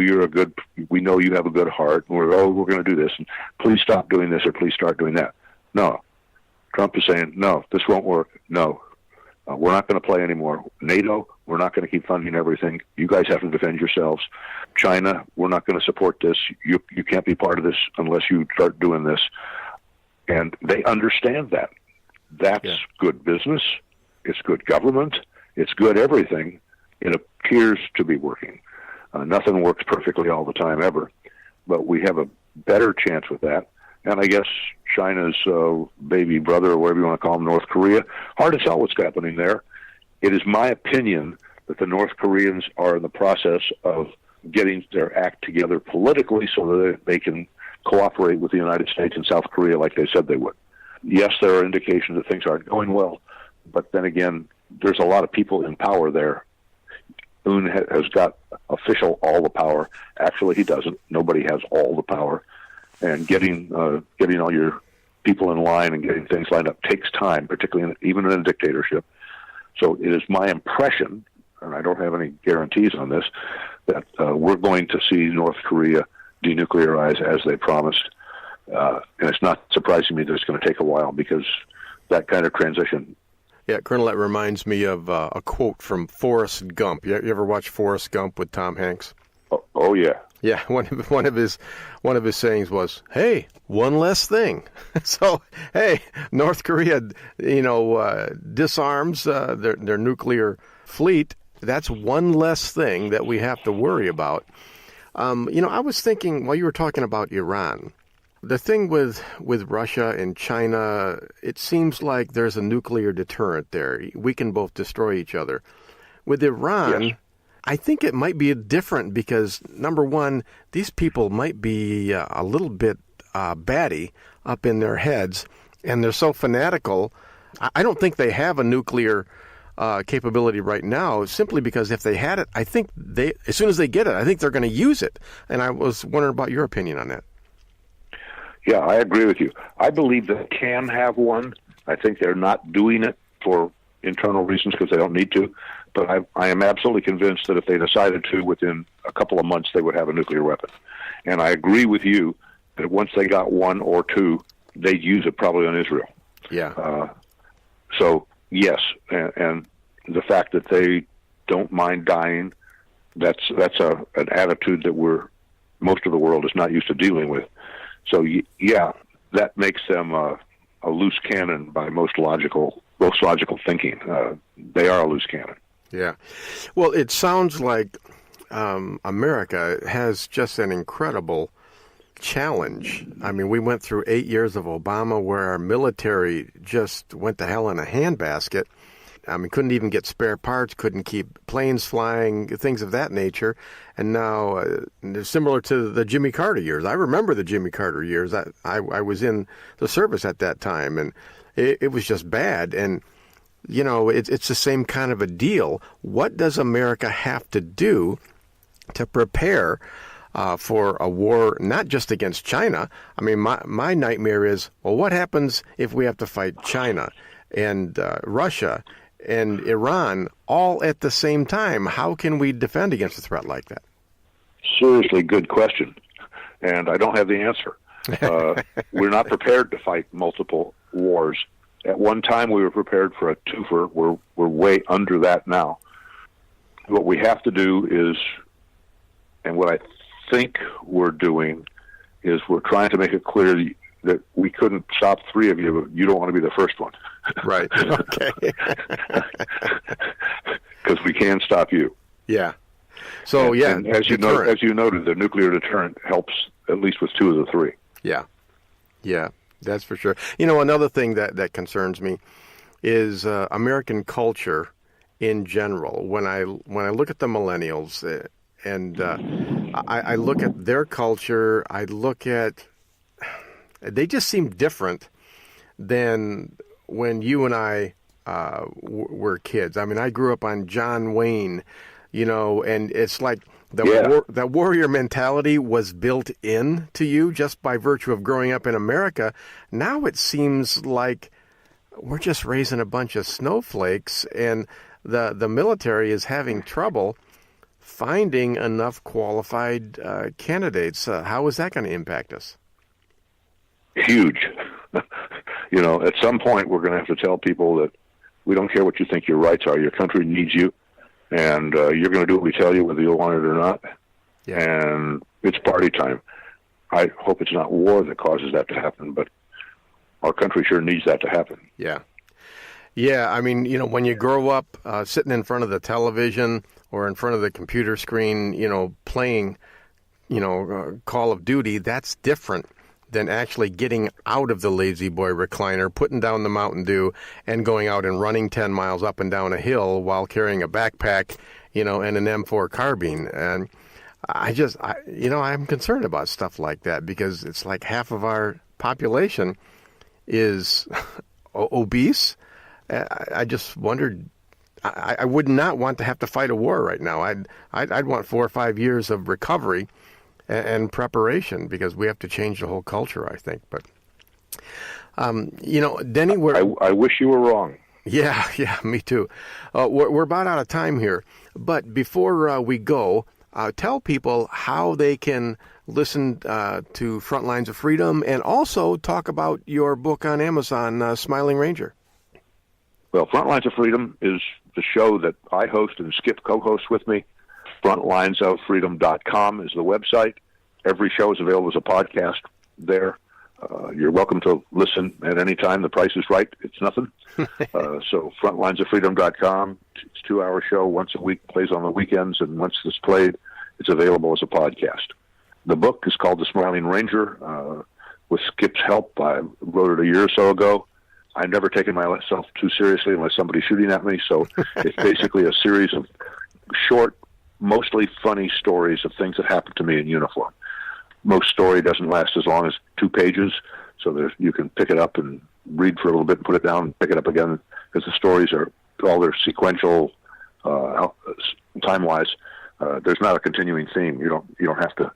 we know you have a good heart. We're going to do this. And please stop doing this, or please start doing that. No. Trump is saying, no, this won't work. No. We're not going to play anymore. NATO, we're not going to keep funding everything. You guys have to defend yourselves. China, we're not going to support this. You can't be part of this unless you start doing this. And they understand that. That's good business. It's good government. It's good everything. It appears to be working. Nothing works perfectly all the time ever, but we have a better chance with that. And I guess China's baby brother, or whatever you want to call him, North Korea, hard to tell what's happening there. It is my opinion that the North Koreans are in the process of getting their act together politically so that they can cooperate with the United States and South Korea like they said they would. Yes, there are indications that things aren't going well, but then again, there's a lot of people in power there. Un has got official all the power. Actually, he doesn't. Nobody has all the power. And getting all your people in line and getting things lined up takes time, particularly even in a dictatorship. So it is my impression, and I don't have any guarantees on this, that we're going to see North Korea denuclearize as they promised. And it's not surprising me that it's going to take a while, because that kind of transition. Yeah, Colonel, that reminds me of a quote from Forrest Gump. You ever watch Forrest Gump with Tom Hanks? Oh yeah. Yeah, one of his sayings was, "Hey, one less thing." So, hey, North Korea, disarms their nuclear fleet. That's one less thing that we have to worry about. I was thinking while you were talking about Iran, the thing with Russia and China, it seems like there's a nuclear deterrent there. We can both destroy each other. With Iran, yes. I think it might be different because, number one, these people might be a little bit batty up in their heads, and they're so fanatical. I don't think they have a nuclear capability right now, simply because if they had it, I think as soon as they get it, I think they're going to use it. And I was wondering about your opinion on that. Yeah, I agree with you. I believe they can have one. I think they're not doing it for internal reasons because they don't need to. But I am absolutely convinced that if they decided to, within a couple of months, they would have a nuclear weapon. And I agree with you that once they got one or two, they'd use it probably on Israel. Yeah. So, yes, and the fact that they don't mind dying, that's an attitude that most of the world is not used to dealing with. So, yeah, that makes them a loose cannon by most logical thinking. They are a loose cannon. Yeah. Well, it sounds like America has just an incredible challenge. I mean, we went through 8 years of Obama where our military just went to hell in a handbasket. I mean, couldn't even get spare parts, couldn't keep planes flying, things of that nature. And now, similar to the Jimmy Carter years. I remember the Jimmy Carter years. I was in the service at that time, and it was just bad. And, it's the same kind of a deal. What does America have to do to prepare for a war, not just against China? I mean, my nightmare is, well, what happens if we have to fight China and Russia and Iran all at the same time? How can we defend against a threat like that? Seriously, good question. And I don't have the answer. We're not prepared to fight multiple wars. At one time, we were prepared for a twofer. We're way under that now. What we have to do is, and what I think we're doing, is we're trying to make it clear that we couldn't stop three of you, but you don't want to be the first one. Right. Okay. Because we can stop you. Yeah. So, and as you noted, the nuclear deterrent helps at least with two of the three. Yeah. Yeah, that's for sure. Another thing that concerns me is American culture in general. When I look at the millennials and I look at their culture, they just seem different than when you and I were kids. I mean, I grew up on John Wayne, and it's like that warrior mentality was built in to you just by virtue of growing up in America. Now it seems like we're just raising a bunch of snowflakes, and the military is having trouble finding enough qualified candidates. How is that going to impact us? Huge. At some point we're going to have to tell people that we don't care what you think your rights are. Your country needs you, and you're going to do what we tell you, whether you want it or not. Yeah. And it's party time. I hope it's not war that causes that to happen, but our country sure needs that to happen. Yeah. Yeah, I mean, when you grow up sitting in front of the television or in front of the computer screen, playing, Call of Duty, that's different than actually getting out of the lazy boy recliner, putting down the Mountain Dew, and going out and running 10 miles up and down a hill while carrying a backpack, and an M4 carbine. And I'm concerned about stuff like that because it's like half of our population is obese. I just wondered, I would not want to have to fight a war right now. I'd want 4 or 5 years of recovery and preparation because we have to change the whole culture, I think. But, Denny, I wish you were wrong. Yeah, me too. We're about out of time here. But before we go, tell people how they can listen to Frontlines of Freedom and also talk about your book on Amazon, Smiling Ranger. Well, Frontlines of Freedom is the show that I host and Skip co-hosts with me. Frontlinesoffreedom.com is the website. Every show is available as a podcast there. You're welcome to listen at any time. The price is right. It's nothing. So frontlinesoffreedom.com. It's a 2-hour show once a week, plays on the weekends, and once it's played, it's available as a podcast. The book is called The Smiling Ranger. With Skip's help, I wrote it a year or so ago. I've never taken myself too seriously unless somebody's shooting at me, so it's basically a series of short, mostly funny stories of things that happened to me in uniform. Most story doesn't last as long as 2 pages, so you can pick it up and read for a little bit and put it down and pick it up again, because the stories are all they're sequential time-wise. There's not a continuing theme. You don't have to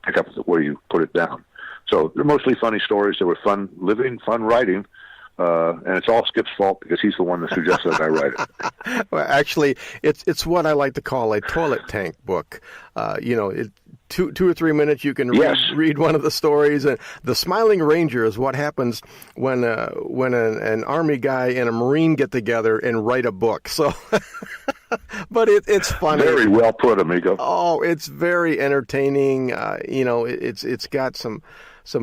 pick up where you put it down. So they're mostly funny stories. They were fun living, fun writing. And it's all Skip's fault because he's the one that suggested that I write it. Well, actually, it's what I like to call a toilet tank book. 2 or 3 minutes you can read one of the stories. And the Smiling Ranger is what happens when an Army guy and a Marine get together and write a book. So, but it's funny. Very well put, amigo. Oh, it's very entertaining. It's got some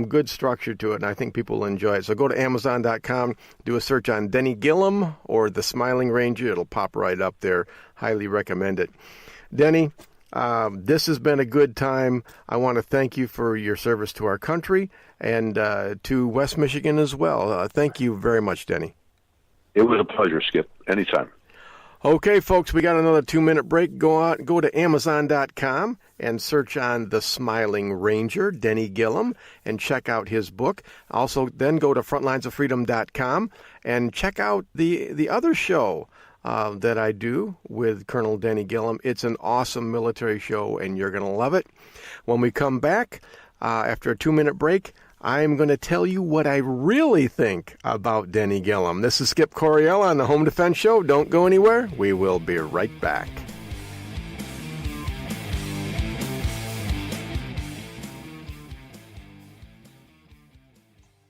good structure to it, and I think people will enjoy it. So go to Amazon.com, do a search on Denny Gillem or The Smiling Ranger. It'll pop right up there. Highly recommend it. Denny, this has been a good time. I want to thank you for your service to our country and to West Michigan as well. Thank you very much, Denny. It was a pleasure, Skip. Anytime. Okay, folks, we got another 2-minute break. Go to Amazon.com and search on The Smiling Ranger, Denny Gillem, and check out his book. Also, then go to FrontlinesOfFreedom.com and check out the other show that I do with Colonel Denny Gillem. It's an awesome military show, and you're going to love it. When we come back, after a 2-minute break, I'm going to tell you what I really think about Denny Gillem. This is Skip Coryell on the Home Defense Show. Don't go anywhere. We will be right back.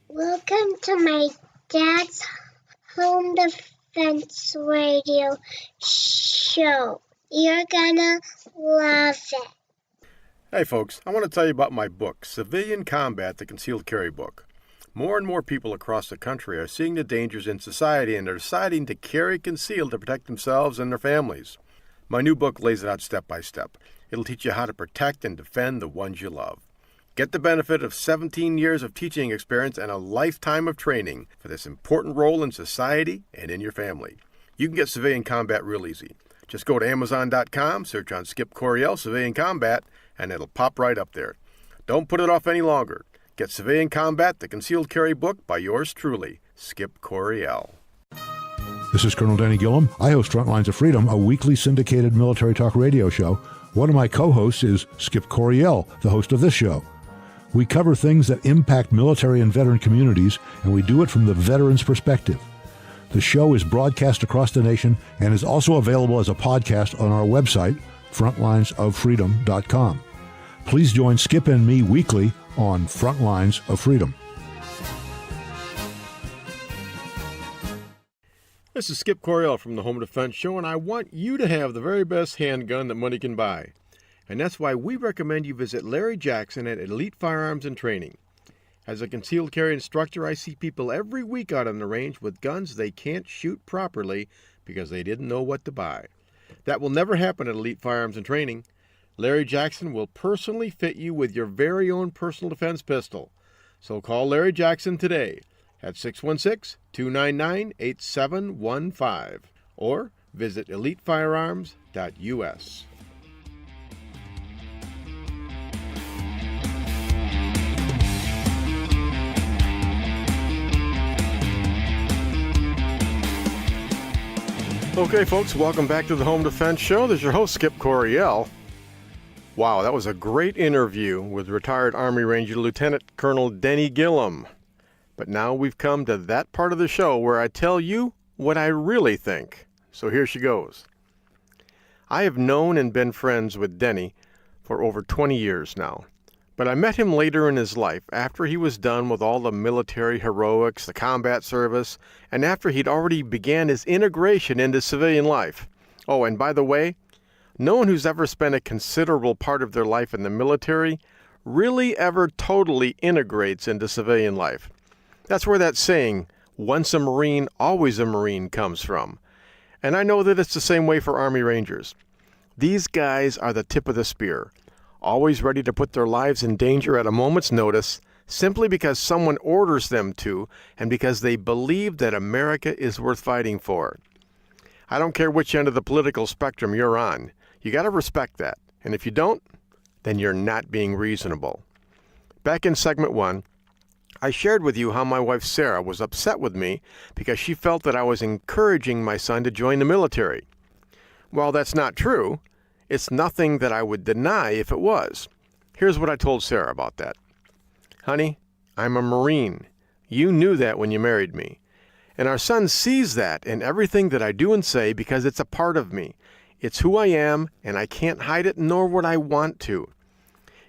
Welcome to my dad's Home Defense Radio show. You're gonna love it. Hey folks, I want to tell you about my book, Civilian Combat, the Concealed Carry Book. More and more people across the country are seeing the dangers in society and are deciding to carry concealed to protect themselves and their families. My new book lays it out step by step. It'll teach you how to protect and defend the ones you love. Get the benefit of 17 years of teaching experience and a lifetime of training for this important role in society and in your family. You can get Civilian Combat real easy. Just go to Amazon.com, search on Skip Coryell Civilian Combat, and it'll pop right up there. Don't put it off any longer. Get Civilian Combat, the Concealed Carry Book by yours truly, Skip Coryell. This is Colonel Denny Gillem. I host Frontlines of Freedom, a weekly syndicated military talk radio show. One of my co-hosts is Skip Coryell, the host of this show. We cover things that impact military and veteran communities, and we do it from the veteran's perspective. The show is broadcast across the nation and is also available as a podcast on our website, frontlinesoffreedom.com. Please join Skip and me weekly on Frontlines of Freedom. This is Skip Coryell from the Home Defense Show, and I want you to have the very best handgun that money can buy. And that's why we recommend you visit Larry Jackson at Elite Firearms and Training. As a concealed carry instructor, I see people every week out on the range with guns they can't shoot properly because they didn't know what to buy. That will never happen at Elite Firearms and Training. Larry Jackson will personally fit you with your very own personal defense pistol. So call Larry Jackson today at 616-299-8715 or visit elitefirearms.us. Okay, folks, welcome back to the Home Defense Show. This is your host, Skip Coryell. Wow, that was a great interview with retired Army Ranger Lieutenant Colonel Denny Gillem. But now we've come to that part of the show where I tell you what I really think. So here she goes. I have known and been friends with Denny for over 20 years now. But I met him later in his life, after he was done with all the military heroics, the combat service, and after he'd already began his integration into civilian life. Oh, and by the way, no one who's ever spent a considerable part of their life in the military really ever totally integrates into civilian life. That's where that saying, once a Marine, always a Marine, comes from. And I know that it's the same way for Army Rangers. These guys are the tip of the spear, always ready to put their lives in danger at a moment's notice, simply because someone orders them to and because they believe that America is worth fighting for. I don't care which end of the political spectrum you're on. You got to respect that. And if you don't, then you're not being reasonable. Back in segment 1, I shared with you how my wife Sarah was upset with me because she felt that I was encouraging my son to join the military. While that's not true, it's nothing that I would deny if it was. Here's what I told Sarah about that. Honey, I'm a Marine. You knew that when you married me. And our son sees that in everything that I do and say because it's a part of me. It's who I am, and I can't hide it, nor would I want to.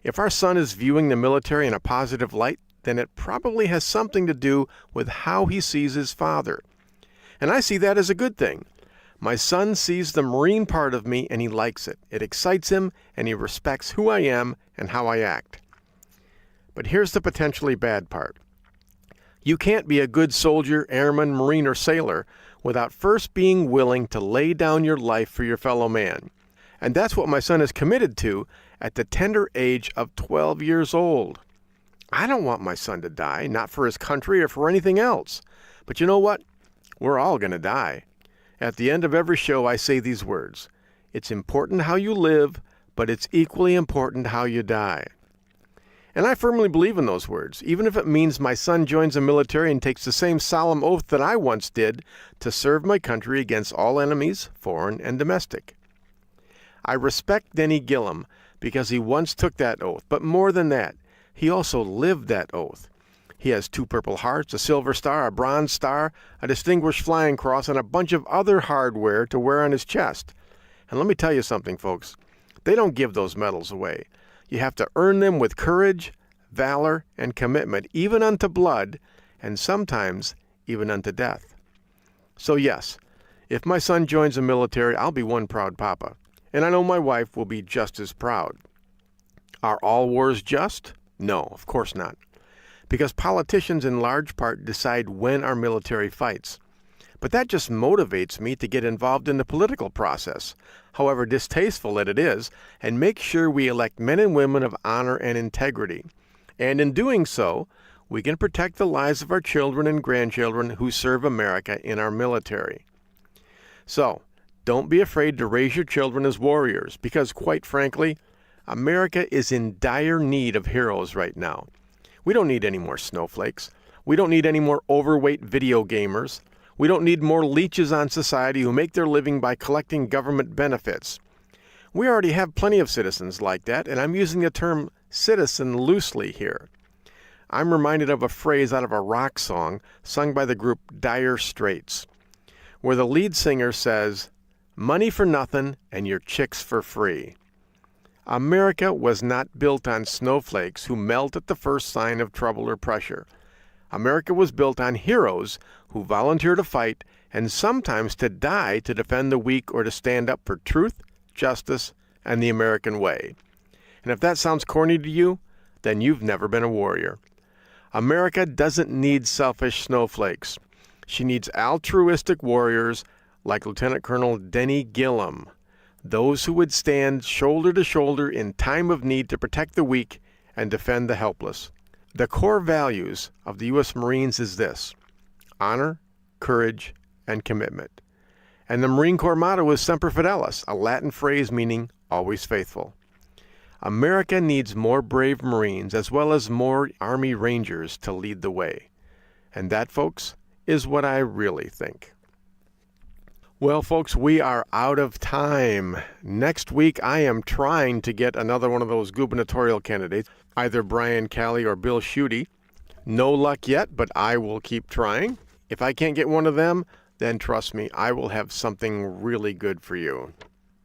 If our son is viewing the military in a positive light, then it probably has something to do with how he sees his father. And I see that as a good thing. My son sees the Marine part of me, and he likes it. It excites him, and he respects who I am and how I act. But here's the potentially bad part. You can't be a good soldier, airman, Marine, or sailor without first being willing to lay down your life for your fellow man. And that's what my son is committed to at the tender age of 12 years old. I don't want my son to die, not for his country or for anything else. But you know what? We're all going to die. At the end of every show, I say these words. It's important how you live, but it's equally important how you die. And I firmly believe in those words, even if it means my son joins the military and takes the same solemn oath that I once did to serve my country against all enemies, foreign and domestic. I respect Denny Gillem because he once took that oath, but more than that, he also lived that oath. He has 2 Purple Hearts, a Silver Star, a Bronze Star, a Distinguished Flying Cross, and a bunch of other hardware to wear on his chest. And let me tell you something, folks. They don't give those medals away. You have to earn them with courage, valor, and commitment, even unto blood, and sometimes even unto death. So yes, if my son joins the military, I'll be one proud papa. And I know my wife will be just as proud. Are all wars just? No, of course not. Because politicians in large part decide when our military fights. But that just motivates me to get involved in the political process, however distasteful that it is, and make sure we elect men and women of honor and integrity. And in doing so, we can protect the lives of our children and grandchildren who serve America in our military. So, don't be afraid to raise your children as warriors, because quite frankly, America is in dire need of heroes right now. We don't need any more snowflakes. We don't need any more overweight video gamers. We don't need more leeches on society who make their living by collecting government benefits. We already have plenty of citizens like that, and I'm using the term citizen loosely here. I'm reminded of a phrase out of a rock song sung by the group Dire Straits, where the lead singer says, "Money for nothing and your chicks for free." America was not built on snowflakes who melt at the first sign of trouble or pressure. America was built on heroes who volunteer to fight and sometimes to die to defend the weak or to stand up for truth, justice, and the American way. And if that sounds corny to you, then you've never been a warrior. America doesn't need selfish snowflakes. She needs altruistic warriors like Lieutenant Colonel Denny Gillem, those who would stand shoulder to shoulder in time of need to protect the weak and defend the helpless. The core values of the U.S. Marines is this: honor, courage, and commitment. And the Marine Corps motto is Semper Fidelis, a Latin phrase meaning always faithful. America needs more brave Marines as well as more Army Rangers to lead the way. And that, folks, is what I really think. Well, folks, we are out of time. Next week, I am trying to get another one of those gubernatorial candidates, either Brian Calley or Bill Schuette. No luck yet, but I will keep trying. If I can't get one of them, then trust me, I will have something really good for you.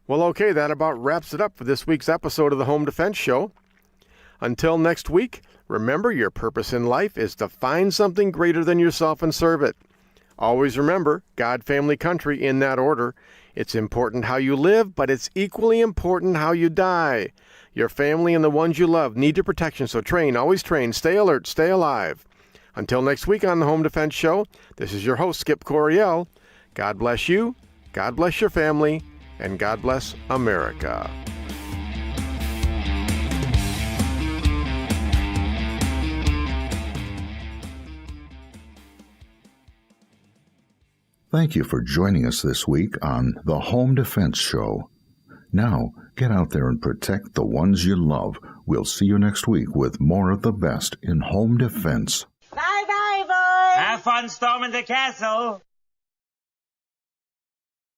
Well, okay, that about wraps it up for this week's episode of the Home Defense Show. Until next week, remember your purpose in life is to find something greater than yourself and serve it. Always remember, God, family, country in that order. It's important how you live, but it's equally important how you die. Your family and the ones you love need your protection, so train, always train, stay alert, stay alive. Until next week on the Home Defense Show, this is your host, Skip Coryell. God bless you, God bless your family, and God bless America. Thank you for joining us this week on the Home Defense Show. Now, get out there and protect the ones you love. We'll see you next week with more of the best in home defense. Bye-bye, boys! Have fun storming the castle!